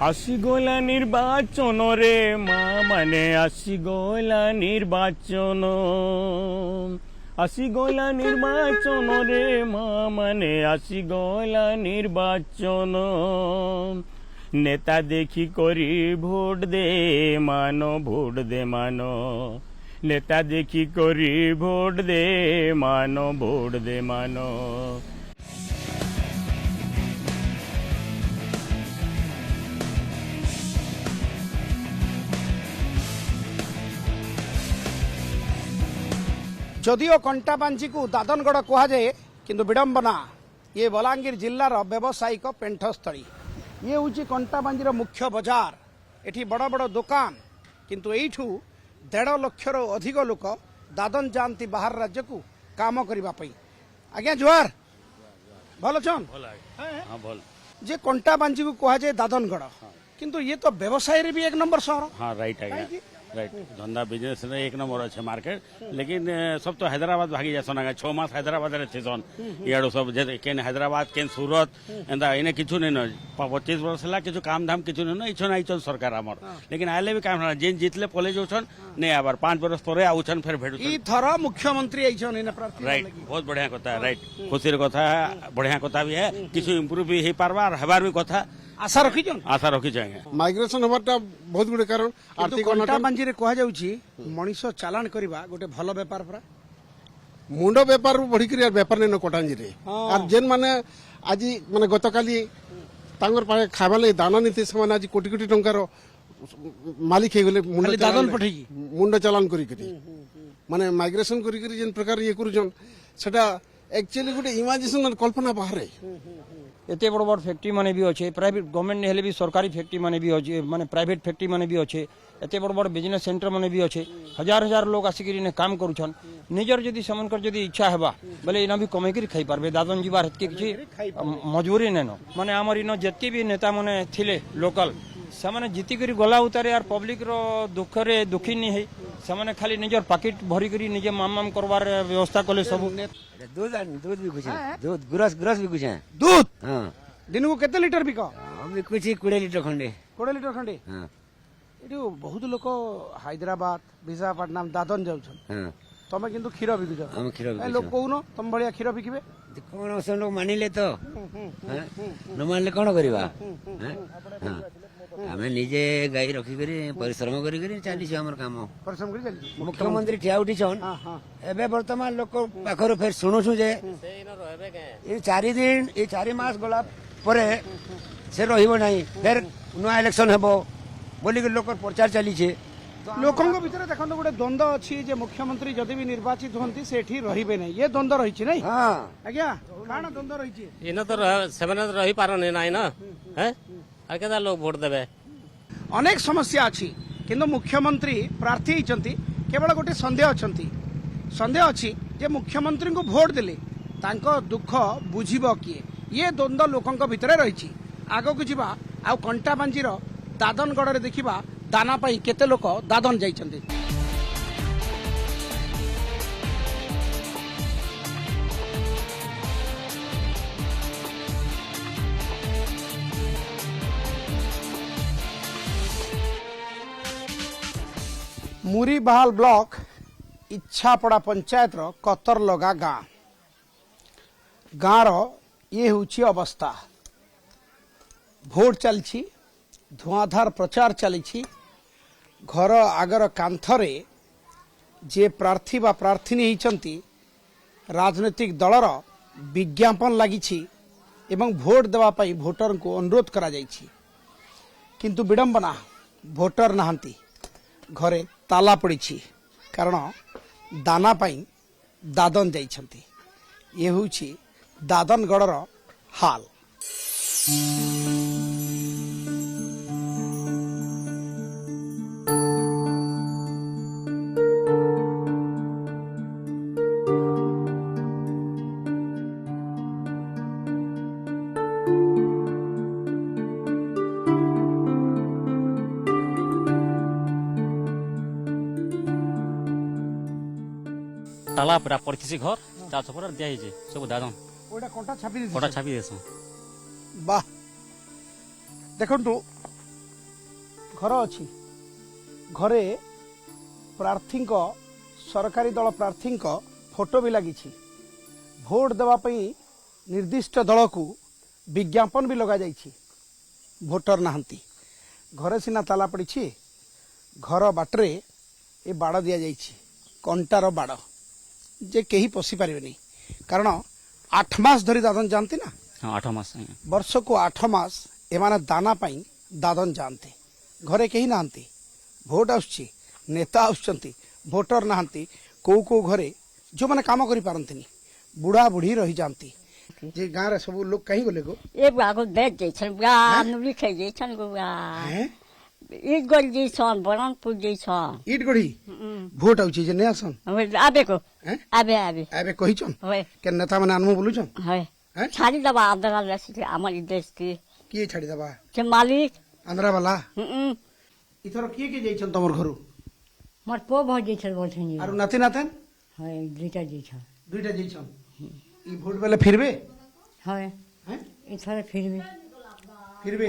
আসিগলা নির্বাচন রে মা মানে আসিগলা নির্বাচন, আসিগলা নির্বাচন রে মা মানে আসিগলা নির্বাচন। নেতা দেখি করি ভোট দে মানো, ভোট দে মানো। নেতা দেখি করি ভোট দে মানো, ভোট দে মানো। जदिओ कंटाबांजी को दादनगढ़ कहुए किंतु विडंबना ये बलांगीर जिलार व्यावसायिक पेंठस्थली। ये हूँ कंटाबांजीर मुख्य बजार। एठी बड़ बड़ दुकान किंतु एठू 1.5 लाख अधिक लोक दादन जाती बाहर राज्य को काम करने। आज्ञा जुआर भल छन जे कंटाबांजी को कहुए दादनगढ़ किंतु ये तो व्यवसाय रे भी 1 नंबर शहर। हाँ राइट आज्ञा राइट। धंधा बिजनेस में 1 नंबर अच्छे मार्केट, लेकिन सब तो हैदराबाद भागी जासन। 6 मास हैदराबाद थे इाड़ू सब केन हैदराबाद केन सूरत एंता इने किछु नहीं न 25 वर्ष है किछु काम धाम किछु नहीं न इछन आइछन सरकार हमर। लेकिन आले भी काम जेन जीतले पले जोछन नहीं आबार 5 वर्ष पर आउछन फिर भेटु ई थर मुख्यमंत्री आइछन इने प्रार्थी। राइट बहुत बढ़िया कथा है। राइट खुशीर कथा है, बढ़िया कथा भी है, किछु इंप्रूव भी हे पारबा और हेबार भी कथा आशा रखी आशा रखी जाएंगे। माइग्रेशन हमारा बहुत गुड़े कारण आर्थिक कंटाबांजी रे कह जाउची मनीष चालान करबा गोटे भलो व्यापार परा। मुंड बेपार बढ़ी कर बेपार नहीं कटांजी रे और जेन माने आज माने गतकाली तांगर पाए खाइबा ले दाना नीति से आज कोटी कोटी टंकार मालिक हे गले मुंड दादन पठेई मुंड चालान करी करी माने माइग्रेशन करी करी जेन प्रकार ये करूजन सेटा एक्चुअली गोटे इमेजिनेशन कल्पना बाहर है। एते बड़ बड़ फैक्ट्री माने भी अच्छे, प्राइवेट गवर्नमेंट ने हेले भी सरकारी फैक्ट्री माने भी अच्छे, माने प्राइवेट फैक्ट्री माने भी अच्छे, एते बड़ बड़ बिजनेस सेंटर माने भी अच्छे। हजार हजार लोग आसिक काम करूछन। निजर जदि समनकर जदि इच्छा हेबा बोले इना भी कमाई कर खाई पारबे। दादन जीवार हेतके किछि मजबूरी नेनो माने हमर इनो जत्ते भी नेता माने थिले लोकल से माने जीति करी गला उतारे यार पब्लिक रो दुख रे दुखी नहीं है। से माने खाली निजर पैकेट भरी करी निजे माम करवार व्यवस्था कले सब। दूध दूध भी कुछ दूध गुरस गुरस भी कुछ है। दूध हाँ दिन को केते लीटर बिक? भी कुछ 20 लीटर खंडे 20 लीटर खंडे। हाँ एठी बहुत लोक हैदराबाद विशाखापट्टनम दादन जाउछन। हाँ तमे किंतु क्षीर बिकुछ। हम क्षीर ए लोक कोउनो तम भलिया क्षीर बिकिबे कौन सब लोग मानिले तो न मानले कौन करवा। हमें निजे गाई रखी करी परिश्रम करी करी चली हमर काम परिश्रम करी चली। मुख्यमंत्री ठिया उठी छन एबे वर्तमान लोक पाखर फिर सुनुछु जे ये 4 मास गला परे से रहिबो नाही फिर नुआ इलेक्शन हेबो बोली के लोक प्रचार चली छे। लोकंग भितर देखंतो गोटे द्वंद्व अछि जे मुख्यमंत्री जदि भी निर्वाचित होंती सेठी रहिबे नै। ये द्वंद्व रही छी नै? हां आज्ञा काना द्वंद्व रही छी? इना तो सेवन रही पारने नाही ना हैं आ केदा लोग वोट देबे। अनेक समस्या अछि किंतु मुख्यमंत्री प्रार्थी हिचंती केवल गोटे संदेह अछंती। संदेह अछि जे मुख्यमंत्री को वोट देले तांको दुख बुझिबो किए। ये द्वंद्व लोकंक भितर रही छी। आगो को जिबा आ कंटाबांजीर दादनगढ़ रे देखिबा दाना पाई केते लोक दादन जाइछंती। मुरीबहाल ब्लॉक इच्छापड़ा पंचायत रो कतर लगा गाँव ये हूँ अवस्था। भोट चलछि, धुआंधार प्रचार चली। घर आगर कांथरे जे प्रार्थी बा प्रार्थीनी होती राजनीतिक दलर विज्ञापन लगी एवं भोट देवाई भोटर को अनुरोध करा जाइछि। किंतु विडंबना भोटर नहांती घरे ताला पड़ी कारण दाना पाई दादन जाइछंती। ये हूँ दादनगढ़ हाल। ताला पूरा पड़खी घर ता छपर दिया हिजे सब दादन ओटा कोटा छापी कोटा छापी देसो। वाह देखंतु घर अच्छी घरे प्रार्थी सरकारी दल प्रार्थी फोटो भी लगी भोट देवाई निर्दिष्ट दल को विज्ञापन भी लगा जाइछि भोटर नहांती घरे सिना ताला पड़ी घर बाटरे ये बाड़ दि जाइछि कंटार बाड़ जे कहीं पशि पारे कारण 8 मास धरी दादन जानती ना हाँ 8 मास वर्ष को 8 मास एमाने दाना पाई दादन जानते घरे कहीं नहांती भोट आसुछि नेता आसुचंती भोटर नहांती को घरे जो माने काम करि पारंतिनी बुढ़ा बुढ़ी रही जानती जे गाँव रे सब लोग कहीं गले गो ए बागो देख जैछन बा नुली खे जैछन गो बा हैं ईट गल जैछन बरनपुर जैछन ईट गड़ी भोट आउछि जे नै आसन होय आबे को हैं आबे आबे आबे कहिछन होय के नेता माने आनमु बोलुछन होय हैं छाड़ी दबा आदरा लसी हमर देश के किए छाड़ी दबा के मालिक आंध्रा वाला हम्म इथर किए जैछन तमर घरु मोर पो भ जैछन बोलथनी आरु नाती नातन होय दुइटा जैछन दुइटा जैछन ई भोट बेले फिरबे होय हैं इथर फिरबे फिरबे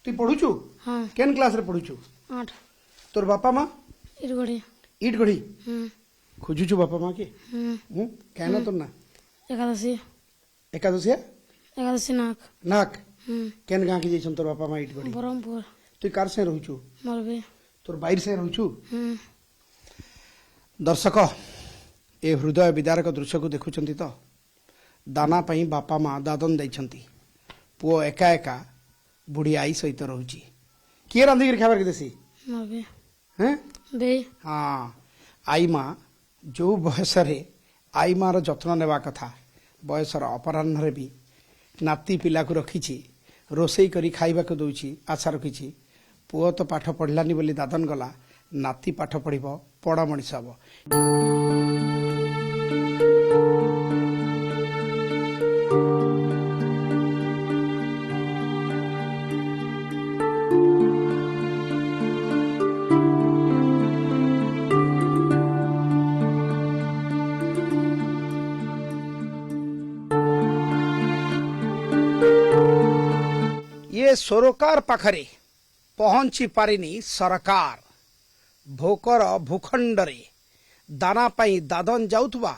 तू पढुछु हाँ केन क्लास रे पढुछु 8 तोर बापा मां इरगोड़ी ईट गड़ी हम्म खोजुछु बापा मां के कहना तो ना एकादशी एकादशी नाक नाक केन गां के जैछन तोर बापा मां ईट गड़ी ब्रह्मपुर तू कार से रहूछु मरबे तोर बाइर से रहूछु दर्शक ए हृदय विदारक दृश्य को देखुचंती तो दाना पई बापा मां दादन दैछंती पुओ एका एका बुढ़ी आई सहित रहूची किए रांधिक खाबार के देसी मरबे हैं बे हाँ आई माँ जो बयस आई मार जत्न नेबा कथा बयसर अपराह्न भी नाती पिला को रखी रोसई करी खाइबा को दउची आशा रखी पुओ तो पाठ पढ़लानी बोली दादन गला नाती पाठ पढ़िब पड़ मनीष हम ये सरकार पाखरे पहुंची पारिनी सरकार भोकर भूखंडरे दाना पाई दादन जाउथबा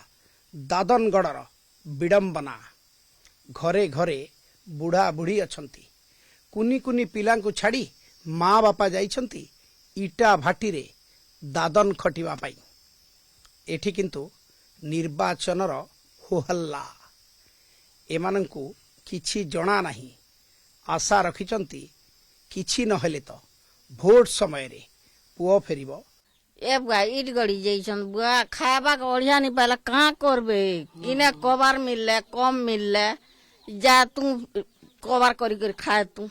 दादनगढ़र विडंबना घरे घरे बुढ़ा बुढ़ी अछंती कुनी कुनी पिलांकु छाड़ी माँ बापा जाइछंती इटा भाटीरे दादन खटिबा पाई एठी किंतु निर्वाचनर होहल्ला एमानंकु किछि जणा नाही आशा रखिचंती किछि नहेले तो भोट समय रे पुओ फेरिबो ए बुआ ईट गड़ी जैसन बुआ खाबा के ओढ़िया नहीं पाला कहाँ करबे इने कबार मिलले कम मिलले जा तू कबार करी कर खाए तू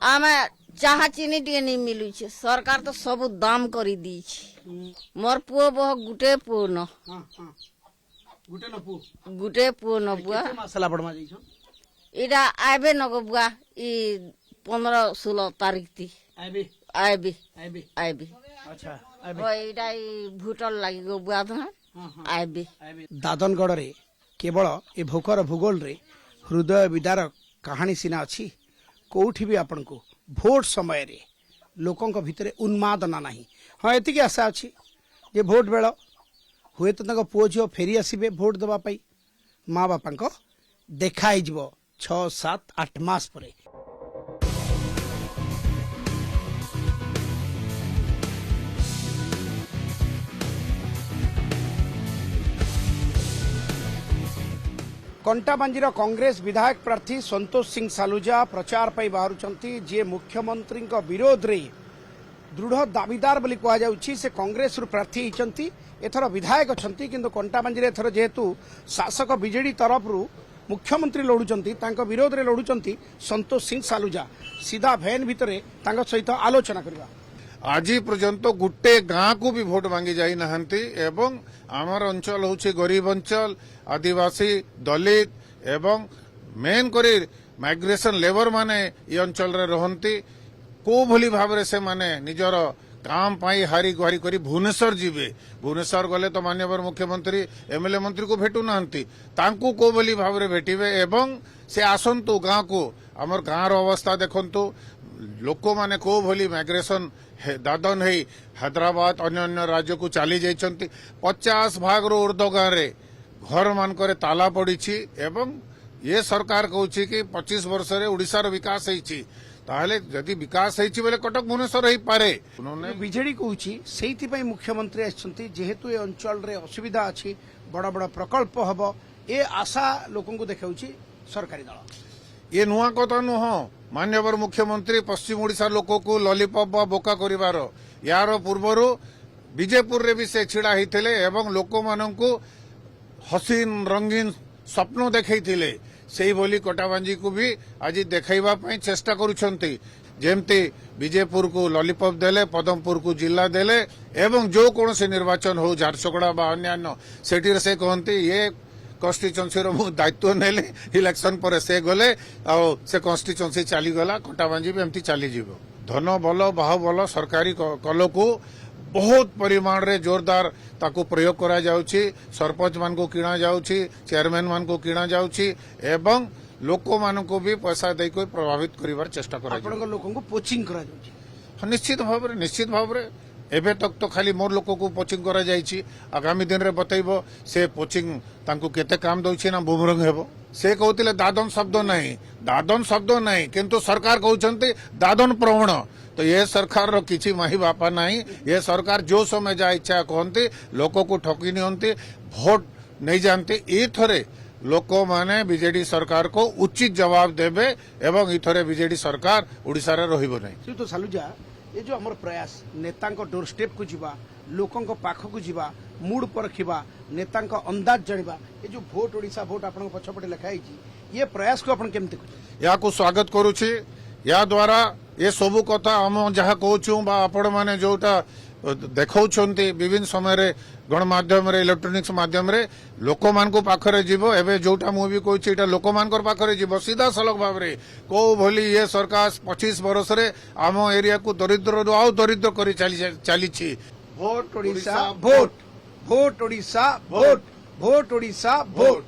आमे चाहा चीनी टे नहीं मिलू छे सरकार तो सब दाम करी दी छे मोर पुओ बह गुटे पुओ न गुटे पुओ न बुआ मसला बड़मा जाइछो इटा आबे न गो बुआ ई 15-16 तारीख थी आबे आबे आबे आबे अच्छा इटा भूटल लगी गो बुआ धन आबे दादनगढ़ रे केवल ए भोकर भूगोल रे हृदय विदारक कहानी सिना अच्छी कोठी भी आपन को भोट समय रे लोकंक भितरे उन्मादना नहीं हाँ एतिकी आशा अच्छी जे भोट बेल हुए तो पुओ झील फेरी आसबे भोट देवा पाई माँ बापा देखा 6-7-8 मास परे कंटाबांजीर कांग्रेस विधायक प्रार्थी संतोष सिंह सालुजा प्रचार पाई बाहरुचंती जे मुख्यमंत्री विरोध रे दृढ़ दाबीदार बोली कहा जाउछि से कांग्रेस रु प्रार्थी हिचंती एथर विधायक अछंती किंतु कंटाबांजी रे एथर जेहेतु शासक बीजेडी तरफ रु मुख्यमंत्री लड़ुचंती तांको विरोध रे लड़ुचंती संतोष सिंह सालुजा सीधा भैन भितरे तांको सहित आलोचना करबा आज पर्यंत गोटे गाँ को भी भोट मांगी जाई नहांती एवं आमर अंचल होछि गरीब अंचल आदिवासी दलित एवं मेन करी माइग्रेशन लेबर माने ये अंचल रे रहंती को भली भाव से माने निजर काम पाई हारी गुहारी करी भुवनेश्वर जीवे भुवनेश्वर गले तो माननीय मुख्यमंत्री एमएलए मंत्री को भेटू नांती तांकू को भली भाव भेटिबे एवं से आसंतु गाँ को आमर गाँव अवस्था देखंतु ଲୋକମାନେ କୋଉ ଭଳି ମାଇଗ୍ରେସନ ଦାଦନ ହେଇ ହାଇଦ୍ରାବାଦ ଅନ୍ୟାନ୍ୟ ରାଜ୍ୟକୁ ଚାଲି ଯାଇଛନ୍ତି 50 ଭାଗରୁ ଉର୍ଦ୍ଧ୍ୱ ଗାଁରେ ଘର ମାନଙ୍କରେ ତାଲା ପଡିଛି ଏବଂ ଏ ସରକାର କହୁଛି କି 25 ବର୍ଷରେ ଓଡ଼ିଶାର ବିକାଶ ହେଇଛି ତାହେଲେ ଯଦି ବିକାଶ ହେଇଛି ବୋଲେ କଟକ ଭୁବନେଶ୍ୱର ହେଇପାରେ ବିଜେଡି କହୁଛି ସେଇଥିପାଇଁ ମୁଖ୍ୟମନ୍ତ୍ରୀ ଆସିଛନ୍ତି ଯେହେତୁ ଏ ଅଞ୍ଚଳରେ ଅସୁବିଧା ଅଛି ବଡ ବଡ ପ୍ରକଳ୍ପ ହବ ଏ ଆଶା ଲୋକଙ୍କୁ ଦେଖାଉଛି ସରକାରୀ ଦଳ ये नुआ कथा नुह मान्यवर मुख्यमंत्री पश्चिम ओडिशा लोकକୁ लॉलीपॉप वा बोका करिवार यार पूर्वर विजयपुर रे भी से छिड़ा हिथिले एवं लोक माननकु हसीन रंगीन स्वप्न देखैथिले सेही बोली कटाबांजी को भी आज देखाइबा पई चेष्टा करूछंती जेमती विजयपुर को लॉलीपॉप देले पदमपुर को जिला देले एवं जो कौन से निर्वाचन हो झारसुगुड़ा बा अन्यान्य सेठी से कहती ये कन्स्टिट्युएन्सी मु दायित्व नेले इलेक्शन पर से गले से कन्स्टिट्युएन्सी चलीगला कटाबांजी भी एमती चलीज धन बल बाहुबल सरकारी कल को बहुत परिमाण रे जोरदार ताकू प्रयोग करा जाउछि सरपंच मान को किणा जाउछि चेयरमैन मान को किणा जाउछि एवं लोक मान को भी पैसा दे कोई प्रभावित करिवार चेष्टा करा ଆପଣଙ୍କ ଲୋକଙ୍କୁ କୋଚିଂ କରାଯାଉଛି निश्चित भाव रे एबे तक तो खाली मोर लोक को कोचिंग करा जाइछि आगामी दिन रे बतैबो से कोचिंग तांको केते काम दउछि ना बुमरंग हेबो से कहतिले दादन शब्द नहीं किंतु सरकार कहउछन्ते दादन प्रवण तो ये सरकार रो किछि माही बापा नहीं ये सरकार जो समय जा इच्छा कहते लोक को ठकी नियंती भोट नहीं जानते ए थरे लोक माने बीजेडी सरकार को उचित जवाब देबे एवं इथरे बीजेडी सरकार ओडिसा रे रहिबो नहीं श्री तो सालुजा ये जो हमर प्रयास नेतांको डोर स्टेप को जीवा लोकंको पाखक जीवा मूड परखिबा नेतांको अंदाज जानिबा ये जो भोट ओडिशा भोट आपन पछपटे लिखाई ये प्रयास को अपन केमते या को स्वागत करूछि या द्वारा ये सबु कथा हम जहाँ कहूँ बा आपण माने जोटा देखौछन्ती विभिन्न समय रे गणमाध्यम रे इलेक्ट्रोनिक्स माध्यम रे लोक मान को पाखरे जीवो एबे जोटा मु भी कहूछि एटा लोक मान को पाखरे जीवो सीधा सलग भाव रे को भली ये सरकार 25 वर्ष रे आम एरिया को दरिद्र रु आउ दरिद्र करी चली छी vote Odisha vote vote Odisha vote vote Odisha vote